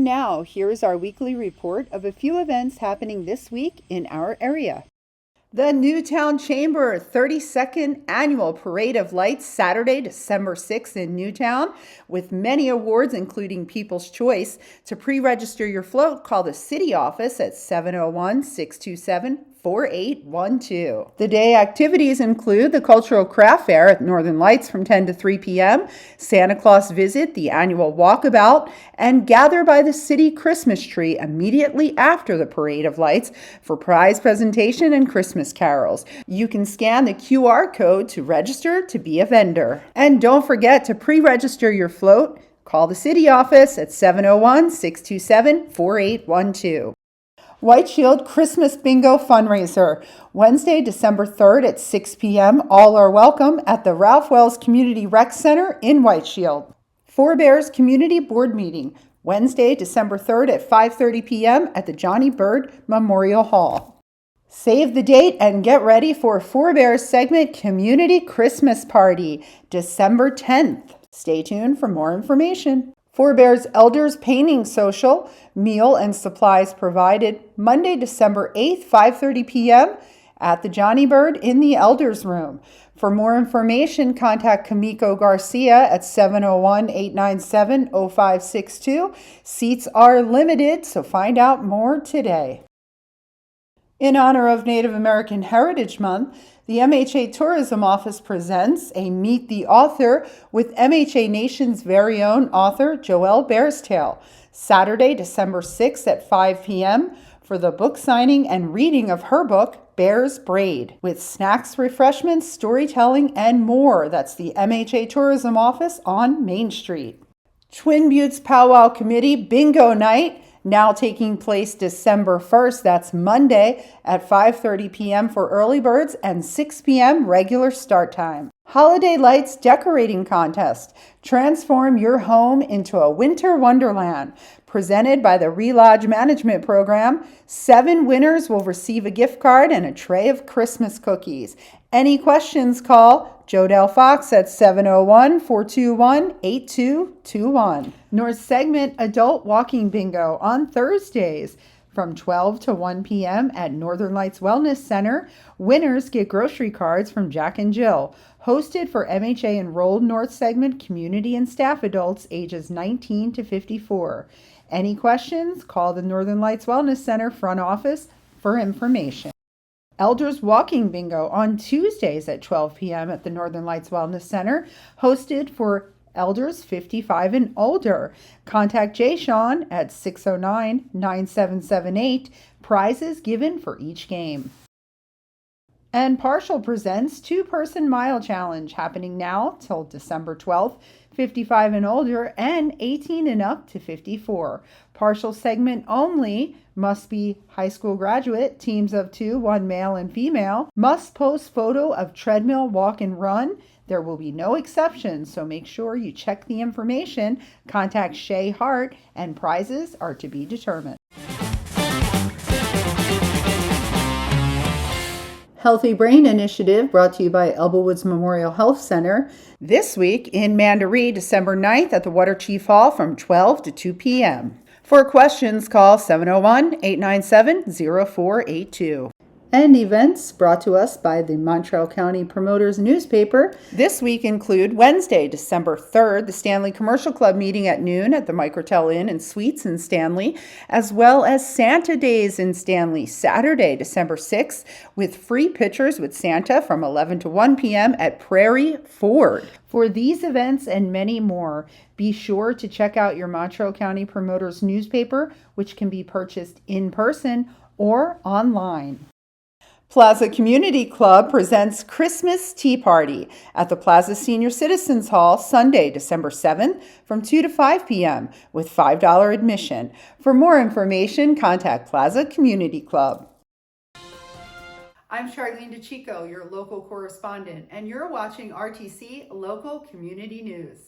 now, here's our weekly report of a few events happening this week in our area. The Newtown Chamber 32nd Annual Parade of Lights, Saturday, December 6th in Newtown, with many awards including People's Choice. To pre-register your float, call the city office at 701-627-4812. The day activities include the Cultural Craft Fair at Northern Lights from 10 to 3 p.m., Santa Claus Visit, the annual walkabout, and gather by the city Christmas tree immediately after the Parade of Lights for prize presentation and Christmas carols. You can scan the QR code to register to be a vendor. And don't forget to pre-register your float. Call the city office at 701-627-4812. White Shield Christmas Bingo Fundraiser, Wednesday, December 3rd at 6 p.m. All are welcome at the Ralph Wells Community Rec Center in White Shield. Forebears Community Board Meeting, Wednesday, December 3rd at 5:30 p.m. at the Johnny Bird Memorial Hall. Save the date and get ready for Forebears Segment Community Christmas Party, December 10th. Stay tuned for more information. Forebears Elders Painting Social, meal and supplies provided, Monday, December 8th, 5:30 p.m. at the Johnny Bird in the Elders Room. For more information, contact Kamiko Garcia at 701-897-0562. Seats are limited, so find out more today. In honor of Native American Heritage Month, the MHA Tourism Office presents a Meet the Author with MHA Nation's very own author, Joelle Bearstail, Saturday, December 6th at 5 p.m. for the book signing and reading of her book, Bear's Braid, with snacks, refreshments, storytelling, and more. That's the MHA Tourism Office on Main Street. Twin Buttes Powwow Committee Bingo Night, now taking place December 1st, that's Monday, at 5:30 p.m. for early birds and 6 p.m. regular start time. Holiday Lights Decorating Contest. Transform your home into a winter wonderland. Presented by the Relodge Management Program, 7 winners will receive a gift card and a tray of Christmas cookies. Any questions, call Jodelle Fox at 701-421-8221. North Segment Adult Walking Bingo on Thursdays from 12 to 1 p.m. at Northern Lights Wellness Center. Winners get grocery cards from Jack and Jill. Hosted for MHA enrolled North Segment community and staff adults ages 19 to 54. Any questions? Call the Northern Lights Wellness Center front office for information. Elders Walking Bingo on Tuesdays at 12 p.m. at the Northern Lights Wellness Center, hosted for elders 55 and older. Contact Jay Sean at 609-9778. Prizes given for each game. And Partial presents 2-Person Mile Challenge, happening now till December 12th, 55 and older and 18 and up to 54. Partial segment only, must be high school graduate, teams of 2, 1 male and female, must post photo of treadmill, walk and run. There will be no exceptions, so make sure you check the information. Contact Shay Hart, and prizes are to be determined. Healthy Brain Initiative brought to you by Elbowwoods Memorial Health Center. This week in Mandaree, December 9th at the Water Chief Hall from 12 to 2 p.m. For questions, call 701-897-0482. And events brought to us by the Mountrail County Promoters newspaper this week include Wednesday, December 3rd, the Stanley Commercial Club meeting at noon at the Microtel Inn and Suites in Stanley, as well as Santa Days in Stanley, Saturday, December 6th, with free pictures with Santa from 11 to 1 p.m. at Prairie Ford. For these events and many more, be sure to check out your Mountrail County Promoters newspaper, which can be purchased in person or online. Plaza Community Club presents Christmas Tea Party at the Plaza Senior Citizens Hall Sunday, December 7th from 2 to 5 p.m. with $5 admission. For more information, contact Plaza Community Club. I'm Charlene DeChico, your local correspondent, and you're watching RTC Local Community News.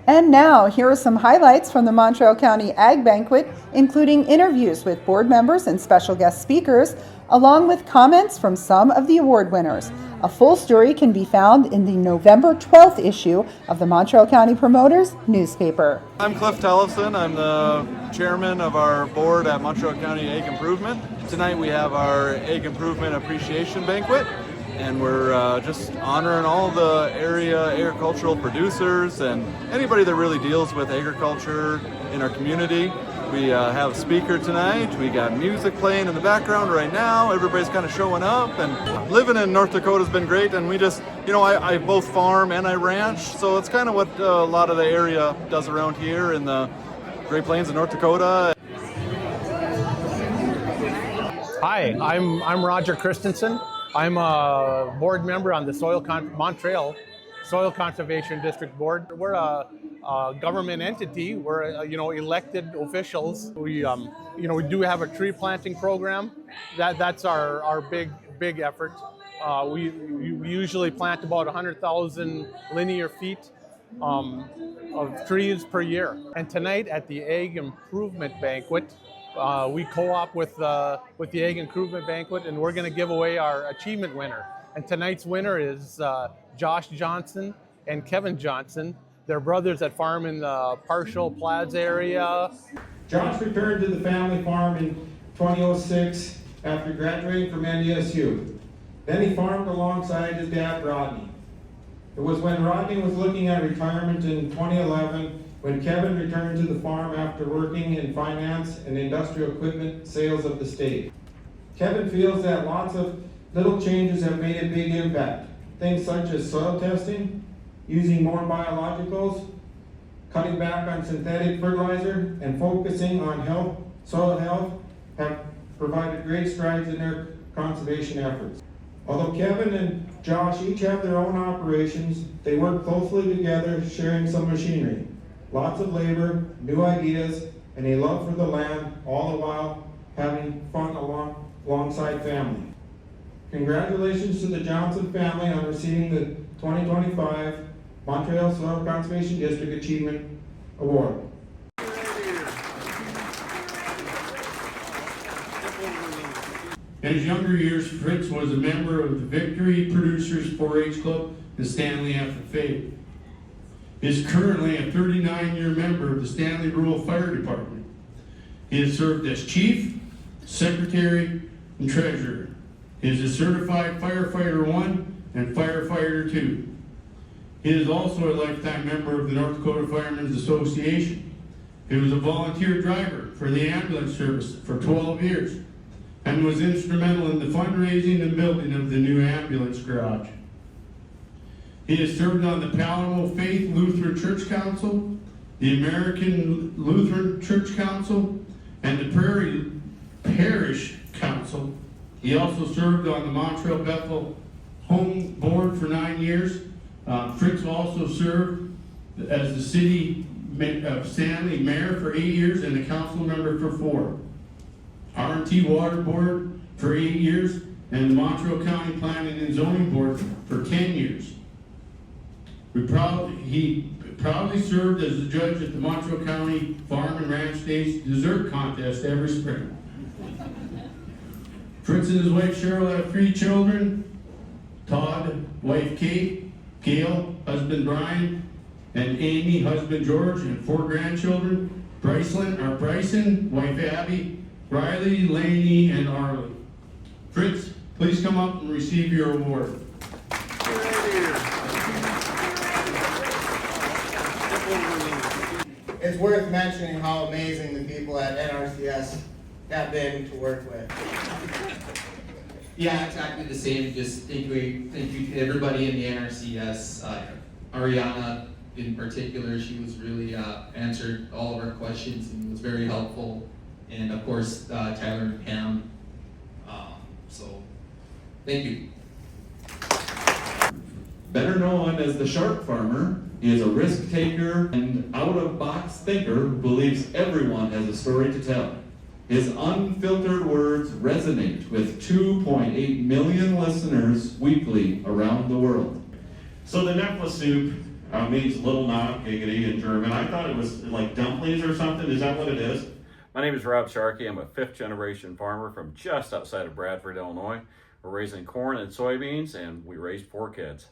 And now, here are some highlights from the Mountrail County Ag Banquet, including interviews with board members and special guest speakers, along with comments from some of the award winners. A full story can be found in the November 12th issue of the Mountrail County Promoters newspaper. I'm Cliff Tellefson. I'm the chairman of our board at Mountrail County Ag Improvement. Tonight we have our Ag Improvement Appreciation Banquet, and we're just honoring all the area agricultural producers and anybody that really deals with agriculture in our community. We have a speaker tonight. We got music playing in the background right now. Everybody's kind of showing up, and living in North Dakota has been great. And we just, I both farm and I ranch, so it's kind of what a lot of the area does around here in the Great Plains of North Dakota. Hi, I'm Roger Christensen. I'm a board member on the Mountrail Soil Conservation District Board. We're a government entity. We're elected officials. We do have a tree planting program. That's our big effort. We usually plant about 100,000 linear feet of trees per year. And tonight at the Ag Improvement Banquet, we co-op with the Ag Improvement Banquet, and we're going to give away our achievement winner. And tonight's winner is Josh Johnson and Kevin Johnson. They're brothers that farm in the Partial Plaza area. Josh returned to the family farm in 2006 after graduating from NDSU. Then he farmed alongside his dad, Rodney. It was when Rodney was looking at retirement in 2011 when Kevin returned to the farm after working in finance and industrial equipment sales of the state. Kevin feels that lots of little changes have made a big impact. Things such as soil testing, using more biologicals, cutting back on synthetic fertilizer, and focusing on soil health have provided great strides in their conservation efforts. Although Kevin and Josh each have their own operations, they work closely together, sharing some machinery. Lots of labor, new ideas, and a love for the land, all the while having fun alongside family. Congratulations to the Johnson family on receiving the 2025 Mountrail Soil Conservation District Achievement Award. In his younger years, Fritz was a member of the Victory Producers 4-H Club and Stanley FFA. He is currently a 39-year member of the Stanley Rural Fire Department. He has served as chief, secretary, and treasurer. He is a certified firefighter 1 and firefighter 2. He is also a lifetime member of the North Dakota Firemen's Association. He was a volunteer driver for the ambulance service for 12 years and was instrumental in the fundraising and building of the new ambulance garage. He has served on the Palamo Faith Lutheran Church Council, the American Lutheran Church Council, and the Prairie Parish Council. He also served on the Mountrail Bethel Home Board for 9 years. Fritz also served as the City of Stanley Mayor for 8 years and a council member for 4. R&T Water Board for 8 years and the Mountrail County Planning and Zoning Board for 10 years. He proudly served as the judge at the Mountrail County Farm and Ranch Days dessert contest every spring. Fritz and his wife Cheryl have 3 children: Todd, wife Kate, Gail, husband Brian, and Amy, husband George, and 4 grandchildren: Bryson, wife Abby, Riley, Laney, and Arlie. Fritz, please come up and receive your award. It's worth mentioning how amazing the people at NRCS have been to work with. Yeah, exactly the same. Just thank you to everybody in the NRCS. Ariana in particular, she was really answered all of our questions and was very helpful. And of course, Tyler and Pam. So, thank you. Better known as the Shark Farmer, he is a risk taker and out-of-box thinker who believes everyone has a story to tell. His unfiltered words resonate with 2.8 million listeners weekly around the world. So the Nepla soup, Means little knob, giggity in German. I thought it was like dumplings or something. Is that what it is? My name is Rob Sharkey. I'm a fifth-generation farmer from just outside of Bradford, Illinois. We're raising corn and soybeans, and we raised 4 kids.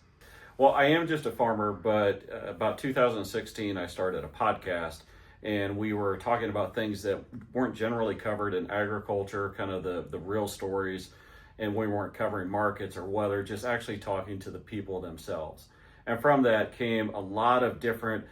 Well, I am just a farmer, but about 2016, I started a podcast, and we were talking about things that weren't generally covered in agriculture, kind of the real stories, and we weren't covering markets or weather, just actually talking to the people themselves. And from that came a lot of different,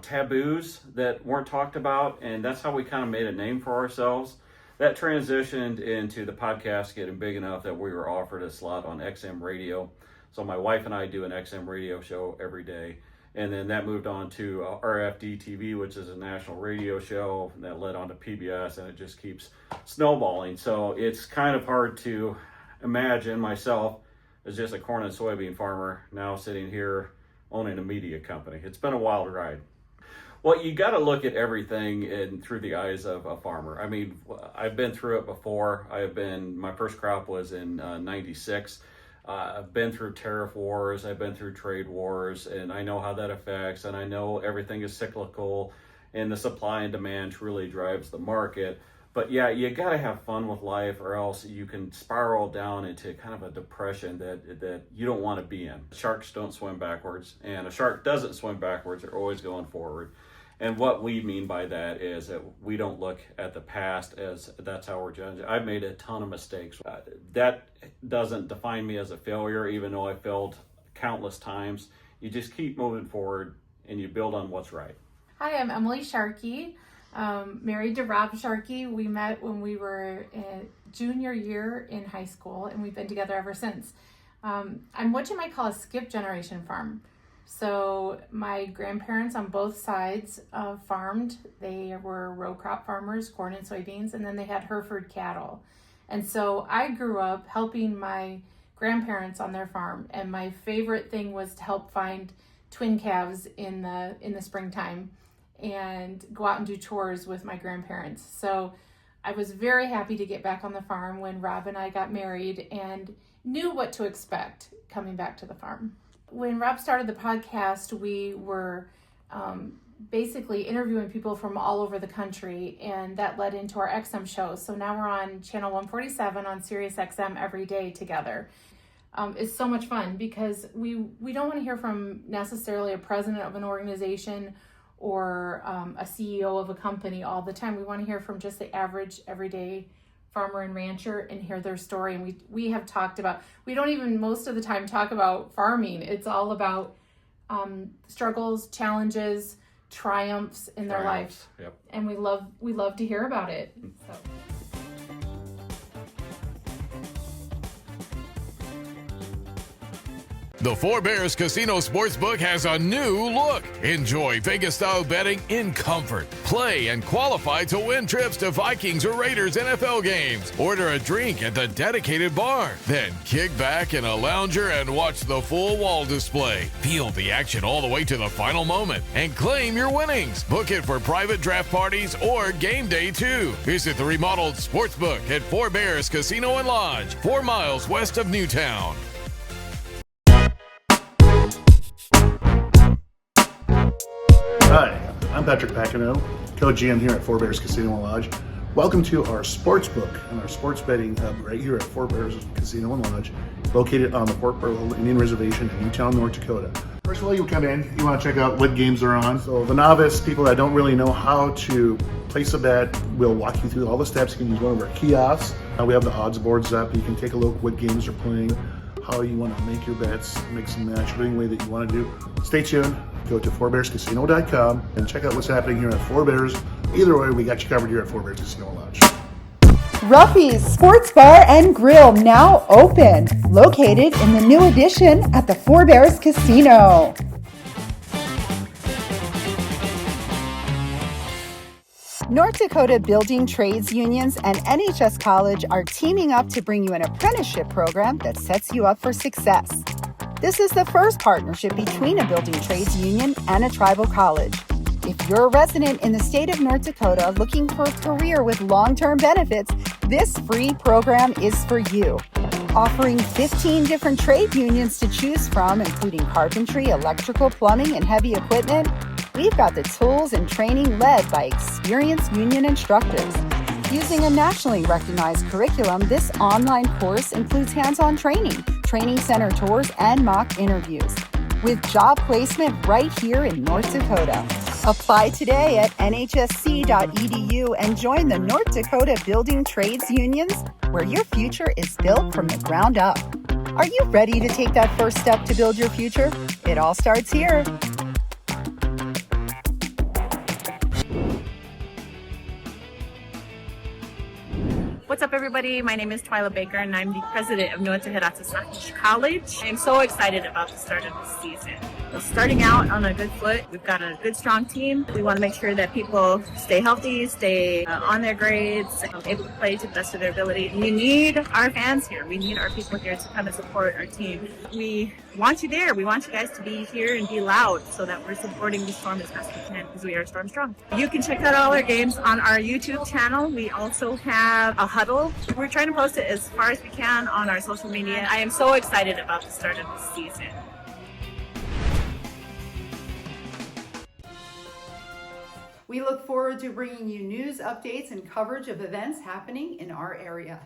taboos that weren't talked about, and that's how we kind of made a name for ourselves. That transitioned into the podcast getting big enough that we were offered a slot on XM radio. So my wife and I do an XM radio show every day. And then that moved on to RFD TV, which is a national radio show, and that led on to PBS, and it just keeps snowballing. So it's kind of hard to imagine myself as just a corn and soybean farmer now sitting here owning a media company. It's been a wild ride. Well, you got to look at everything through the eyes of a farmer. I mean, I've been through it before. My first crop was in 96. I've been through tariff wars, I've been through trade wars, and I know how that affects, and I know everything is cyclical, and the supply and demand truly drives the market. But yeah, you got to have fun with life, or else you can spiral down into kind of a depression that you don't want to be in. Sharks don't swim backwards, and a shark doesn't swim backwards. They're always going forward. And what we mean by that is that we don't look at the past as that's how we're judged. I've made a ton of mistakes. That doesn't define me as a failure, even though I failed countless times. You just keep moving forward and you build on what's right. Hi, I'm Emily Sharkey, married to Rob Sharkey. We met when we were in junior year in high school, and we've been together ever since. I'm what you might call a skip generation farm. So my grandparents on both sides farmed. They were row crop farmers, corn and soybeans, and then they had Hereford cattle. And so I grew up helping my grandparents on their farm, and my favorite thing was to help find twin calves in the springtime and go out and do chores with my grandparents. So I was very happy to get back on the farm when Rob and I got married and knew what to expect coming back to the farm. When Rob started the podcast, we were basically interviewing people from all over the country, and that led into our XM shows. So now we're on channel 147 on Sirius XM every day together. It's so much fun because we don't want to hear from necessarily a president of an organization or a CEO of a company all the time. We want to hear from just the average everyday farmer and rancher and hear their story. And we have talked about, we don't even most of the time talk about farming. It's all about struggles, challenges, triumphs in their life. Yep. And we love to hear about it. So. The Four Bears Casino Sportsbook has a new look. Enjoy Vegas-style betting in comfort. Play and qualify to win trips to Vikings or Raiders NFL games. Order a drink at the dedicated bar. Then kick back in a lounger and watch the full wall display. Feel the action all the way to the final moment and claim your winnings. Book it for private draft parties or game day too. Visit the remodeled Sportsbook at Four Bears Casino and Lodge, 4 miles west of Newtown. Hi, I'm Patrick Pacino, co-GM here at Four Bears Casino and Lodge. Welcome to our sports book and our sports betting hub right here at Four Bears Casino and Lodge, located on the Fort Berthold Indian Reservation in Newtown, North Dakota. First of all, you come in, you want to check out what games are on. So the novice, people that don't really know how to place a bet, we'll walk you through all the steps. You can use one of our kiosks. We have the odds boards up. You can take a look at what games are playing, how you want to make your bets, mix and match, any way that you want to do. Stay tuned. Go to fourbearscasino.com and check out what's happening here at Four Bears. Either way, we got you covered here at Four Bears Casino Lodge. Ruffy's Sports Bar and Grill now open, located in the new addition at the Four Bears Casino. North Dakota Building Trades Unions and NHS College are teaming up to bring you an apprenticeship program that sets you up for success. This is the first partnership between a building trades union and a tribal college. If you're a resident in the state of North Dakota looking for a career with long-term benefits, this free program is for you. Offering 15 different trade unions to choose from, including carpentry, electrical, plumbing, and heavy equipment, we've got the tools and training led by experienced union instructors. Using a nationally recognized curriculum, this online course includes hands-on training, training center tours, and mock interviews, with job placement right here in North Dakota. Apply today at nhsc.edu and join the North Dakota Building Trades Unions, where your future is built from the ground up. Are you ready to take that first step to build your future? It all starts here. What's up, everybody? My name is Twyla Baker, and I'm the president of Nueces Heratzasach College. I'm so excited about the start of this season. We're starting out on a good foot. We've got a good, strong team. We want to make sure that people stay healthy, stay on their grades, able to play to the best of their ability. We need our fans here. We need our people here to come and support our team. We want you there. We want you guys to be here and be loud so that we're supporting the Storm as best we can, because we are Storm Strong. You can check out all our games on our YouTube channel. We also have a huddle. We're trying to post it as far as we can on our social media. I am so excited about the start of this season. We look forward to bringing you news, updates, and coverage of events happening in our area.